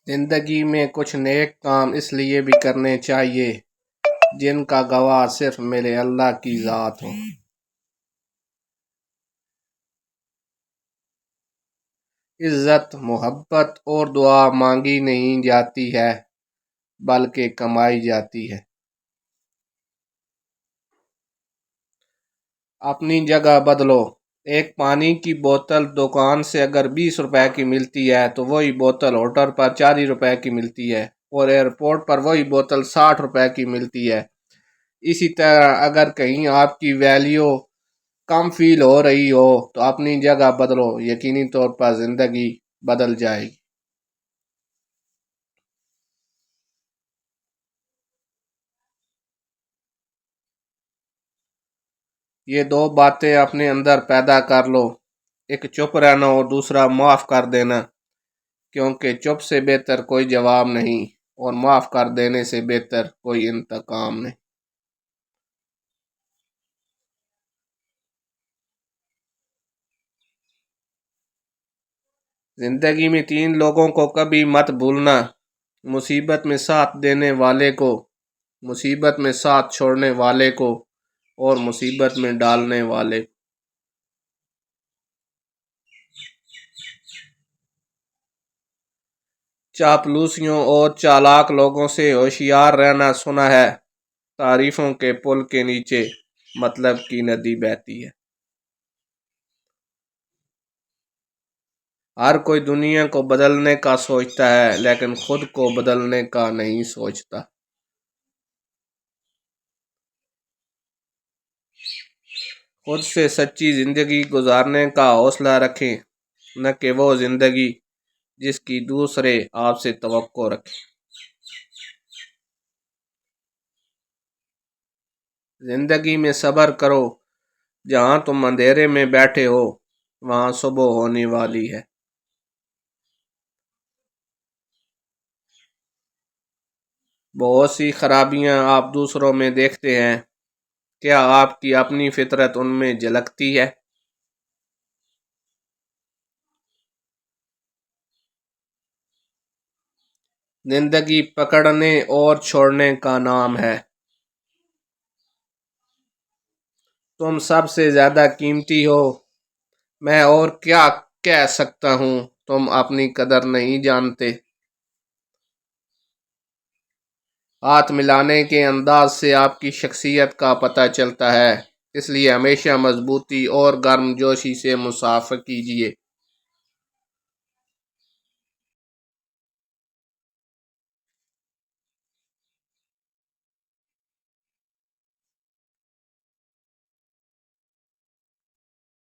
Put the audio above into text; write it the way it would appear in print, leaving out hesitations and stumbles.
زندگی میں کچھ نیک کام اس لیے بھی کرنے چاہیے جن کا گواہ صرف میرے اللہ کی ذات ہو۔ عزت، محبت اور دعا مانگی نہیں جاتی ہے بلکہ کمائی جاتی ہے۔ اپنی جگہ بدلو۔ ایک پانی کی بوتل دکان سے اگر 20 روپے کی ملتی ہے تو وہی بوتل ہوٹل پر 40 روپے کی ملتی ہے اور ایئرپورٹ پر وہی بوتل 60 روپے کی ملتی ہے۔ اسی طرح اگر کہیں آپ کی ویلیو کم فیل ہو رہی ہو تو اپنی جگہ بدلو، یقینی طور پر زندگی بدل جائے گی۔ یہ دو باتیں اپنے اندر پیدا کر لو، ایک چپ رہنا اور دوسرا معاف کر دینا، کیونکہ چپ سے بہتر کوئی جواب نہیں اور معاف کر دینے سے بہتر کوئی انتقام نہیں۔ زندگی میں 3 لوگوں کو کبھی مت بھولنا: مصیبت میں ساتھ دینے والے کو، مصیبت میں ساتھ چھوڑنے والے کو اور مصیبت میں ڈالنے والے کو۔ چاپلوسیوں اور چالاک لوگوں سے ہوشیار رہنا۔ سنا ہے تعریفوں کے پل کے نیچے مطلب کی ندی بہتی ہے۔ ہر کوئی دنیا کو بدلنے کا سوچتا ہے لیکن خود کو بدلنے کا نہیں سوچتا۔ خود سے سچی زندگی گزارنے کا حوصلہ رکھیں، نہ کہ وہ زندگی جس کی دوسرے آپ سے توقع رکھیں۔ زندگی میں صبر کرو، جہاں تم اندھیرے میں بیٹھے ہو وہاں صبح ہونے والی ہے۔ بہت سی خرابیاں آپ دوسروں میں دیکھتے ہیں، کیا آپ کی اپنی فطرت ان میں جھلکتی ہے؟ زندگی پکڑنے اور چھوڑنے کا نام ہے۔ تم سب سے زیادہ قیمتی ہو۔ میں اور کیا کہہ سکتا ہوں، تم اپنی قدر نہیں جانتے۔ ہاتھ ملانے کے انداز سے آپ کی شخصیت کا پتہ چلتا ہے، اس لیے ہمیشہ مضبوطی اور گرم جوشی سے مصافحہ کیجیے۔